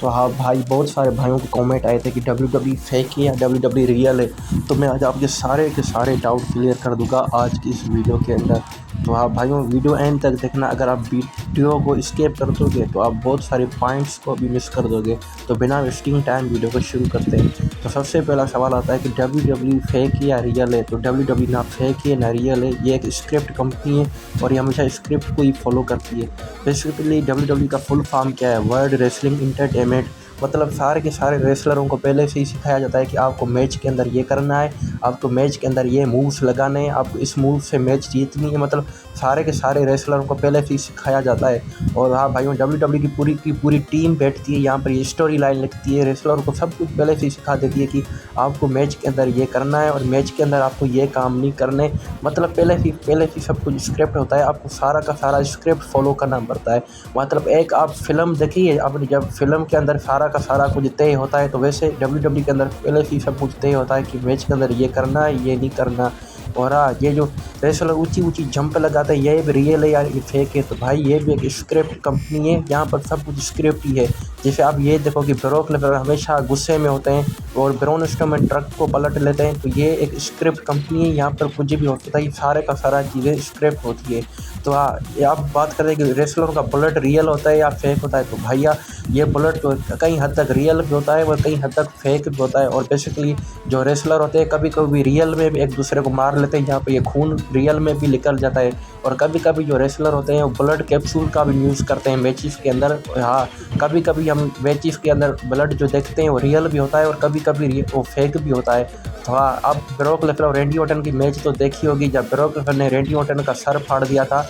तो हाँ भाई, बहुत सारे भाइयों के कमेंट आए थे कि WWE फेक है या WWE रियल है। तो मैं आज आपके सारे के सारे डाउट क्लियर कर दूंगा आज की इस वीडियो के अंदर। तो हाँ भाइयों, वीडियो एंड तक देखना। अगर आप वीडियो को स्किप कर दोगे तो आप बहुत सारे पॉइंट्स को भी मिस कर दोगे। तो बिना वेस्टिंग टाइम वीडियो को शुरू करते हैं। तो सबसे पहला सवाल आता है कि WWE फेक है या रियल है। तो WWE ना फेक है ना रियल है, ये एक स्क्रिप्ट कंपनी है और ये हमेशा स्क्रिप्ट को ही फॉलो करती है। बेसिकली WWE का फुल फॉर्म क्या है? World wrestling entertainment. मतलब सारे के सारे रेसलरों को पहले से ही सिखाया जाता है कि आपको मैच के अंदर ये करना है, आपको मैच के अंदर ये मूव्स लगाने हैं, आपको इस मूव से मैच जीतनी है। मतलब सारे के सारे रेसलरों को पहले से ही सिखाया जाता है। और हाँ भाइयों, WWE की पूरी टीम बैठती है यहाँ पर, ये स्टोरी लाइन लिखती है, रेसलर को सब कुछ पहले से ही सिखा देती है कि आपको मैच के अंदर ये करना है और मैच के अंदर आपको ये काम नहीं करने। मतलब पहले से सब कुछ स्क्रिप्ट होता है, आपको सारा का सारा स्क्रिप्ट फॉलो करना पड़ता है। मतलब एक आप फिल्म देखिए, अपनी जब फिल्म के अंदर सारा का सारा कुछ तय होता है, तो वैसे WWE के अंदर पहले से ही सब कुछ तय होता है कि मैच के अंदर ये करना है, ये नहीं करना। और हाँ, ये जो रेसलर ऊंची ऊंची जंप लगाता है, ये भी रियल है या ये फेक है? तो भाई ये भी एक स्क्रिप्ट कंपनी है, यहाँ पर सब कुछ स्क्रिप्ट ही है। जैसे आप ये देखो कि ब्रोक लेसनर हमेशा गुस्से में होते हैं और ब्रॉन स्ट्रोमैन ट्रक को पलट लेते हैं, तो ये एक स्क्रिप्ट कंपनी है। यहाँ पर कुछ भी होता है, ये सारे का सारा चीज़ें स्क्रिप्ट होती है। तो हाँ, ये आप बात करें कि रेसलर का बुलेट रियल होता है या फेक होता है, तो भैया ये बुलेट तो कई हद तक रियल भी होता है और कई हद तक फेक भी होता है। और बेसिकली जो रेसलर होते हैं कभी कभी रियल में भी एक दूसरे को मार लेते हैं, जहाँ पर ये खून रियल में भी निकल जाता है। और कभी कभी जो रेसलर होते हैं वो ब्लड कैप्सूल का भी यूज़ करते हैं मैचेस के अंदर। हाँ, कभी कभी हम मैचेस के अंदर ब्लड जो देखते हैं वो रियल भी होता है और कभी कभी वो फेक भी होता है। तो हाँ, अब ब्रोक लेसनर और रैंडी ऑर्टन की मैच तो देखी होगी, जब ब्रोक लेसनर ने रैंडी ऑर्टन का सर फाड़ दिया था।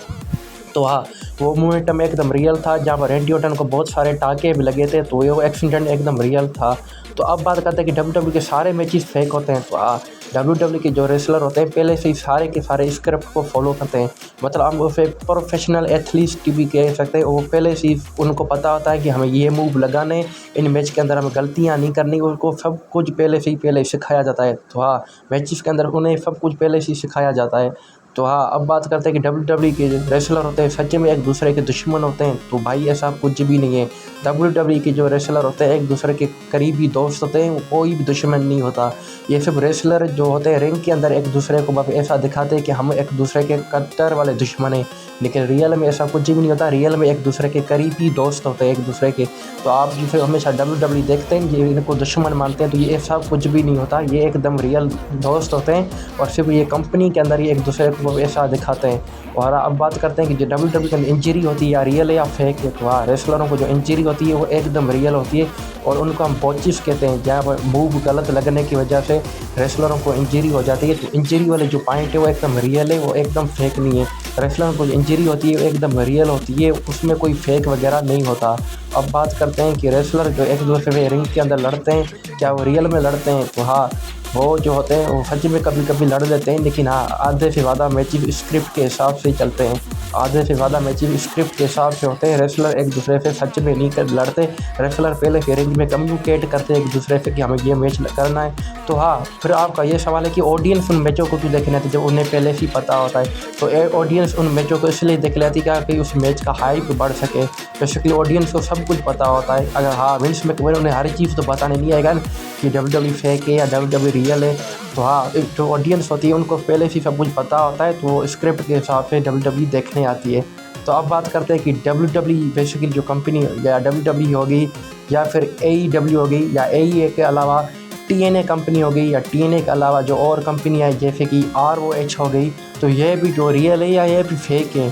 तो हाँ, वो मोमेंटम एकदम रियल था, जहाँ पर रैंडी ऑर्टन को बहुत सारे टाँके भी लगे थे, तो ये एक्सीडेंट एकदम रियल था। तो अब बात करते हैं कि WWE के सारे मैचेस फेक होते हैं। तो हाँ, WWE के जो रेसलर होते हैं पहले से ही सारे के सारे स्क्रिप्ट को फॉलो करते हैं। मतलब हम उसे प्रोफेशनल एथलीट भी कह सकते हैं। वो पहले से ही उनको पता होता है कि हमें ये मूव लगाने, इन मैच के अंदर हमें गलतियाँ नहीं करनी, उनको सब कुछ पहले सिखाया जाता है। तो हाँ, मैचेस के अंदर उन्हें सब कुछ पहले से ही सिखाया जाता है। तो हाँ, अब बात करते हैं कि WWE के जो रेसलर होते हैं सच में एक दूसरे के दुश्मन होते हैं। तो भाई ऐसा कुछ भी नहीं है। WWE के जो रेसलर होते हैं एक दूसरे के करीबी दोस्त होते हैं, कोई भी दुश्मन नहीं होता। ये सब रेसलर जो होते हैं रिंग के अंदर एक दूसरे को बस ऐसा दिखाते हैं कि हम एक दूसरे के कट्टर वाले दुश्मन हैं, लेकिन रियल में ऐसा कुछ भी नहीं होता। रियल में एक दूसरे के करीबी दोस्त होते हैं एक दूसरे के। तो आप जिसे हमेशा WWE देखते हैं ये इनको दुश्मन मानते हैं, तो ये ऐसा कुछ भी नहीं होता। ये एकदम रियल दोस्त होते हैं और सिर्फ ये कंपनी के अंदर ही एक दूसरे को ऐसा दिखाते हैं। और अब बात करते हैं कि जो WWE की इंजरी होती है या रियल है या फेक है। तो हाँ, रेसलरों को जो इंजरी होती है वो एकदम रियल होती है और उनको हम बॉचिस कहते हैं, जहाँ पर मूव गलत लगने की वजह से रेसलरों को इंजरी हो जाती है। तो इंजरी वाले जो पॉइंट है वो एकदम रियल है, वो एकदम फेक नहीं है। रेसलरों को जो इंजरी होती है वो एकदम रियल होती है, उसमें कोई फेक वगैरह नहीं होता। अब बात करते हैं कि रेसलर जो एक दूसरे में रिंग के अंदर लड़ते हैं, क्या वो रियल में लड़ते हैं? तो हाँ, वो जो होते हैं वो सच में कभी कभी लड़ लेते हैं, लेकिन हाँ, आधे से ज़्यादा मैचेस स्क्रिप्ट के हिसाब से चलते हैं। आधे से ज़्यादा मैचेस स्क्रिप्ट के हिसाब से होते हैं। रेसलर एक दूसरे से सच में नहीं कर लड़ते। रेसलर पहले से रिंग में कम्युनिकेट करते हैं एक दूसरे से कि हमें ये मैच करना है। तो हाँ, फिर आपका ये सवाल है कि ऑडियंस उन मैचों को क्यों देखने आती है जब उन्हें पहले से ही पता होता है? तो ऑडियंस उन मैचों को इसलिए देख लेती है कि उस मैच का हाइप बढ़ सके। बेसिकली ऑडियंस को सब कुछ पता होता है। अगर हाँ, विंस मैकमैन उन्हें हर चीज़ तो बताने नहीं आएगा कि WWE फेक है या WWE रियल है। तो हाँ, जो ऑडियंस होती है उनको पहले से सब कुछ पता होता है, तो वो स्क्रिप्ट के हिसाब से WWE देखने आती है। तो अब बात करते हैं कि WWE बेसिकली जो कंपनी या WWE होगी या फिर AEW होगी या AEA के अलावा TNA कंपनी हो गई या TNA के अलावा जो और कंपनियाँ हैं जैसे कि ROH हो गई, तो ये भी जो रियल है या ये भी फेक है?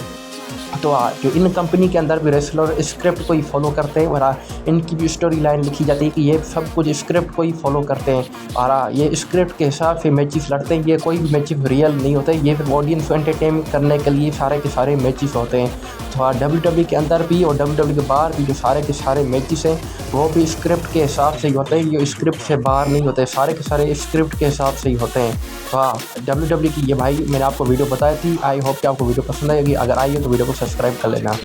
तो जो इन कंपनी के अंदर भी रेसलर स्क्रिप्ट को ही फॉलो करते हैं और इनकी भी स्टोरी लाइन लिखी जाती है कि ये सब कुछ स्क्रिप्ट को ही फॉलो करते हैं और ये स्क्रिप्ट के हिसाब से मैचेस लड़ते हैं। ये कोई भी मैचेस रियल नहीं होते, ये फिर ऑडियंस को एंटरटेन करने के लिए सारे के सारे मैचेस होते हैं। तो WWE के अंदर भी और WWE के बाहर भी जो सारे के सारे मैचेस हैं वो भी स्क्रिप्ट के हिसाब से ही होते हैं। ये स्क्रिप्ट से बाहर नहीं होते, सारे के सारे स्क्रिप्ट के हिसाब से ही होते हैं। तो हाँ, WWE की ये भाई मैंने आपको वीडियो बताई थी। आई होप कि आपको वीडियो पसंद आएगी। अगर आई हो तो वीडियो को सब्सक्राइब कर लेना।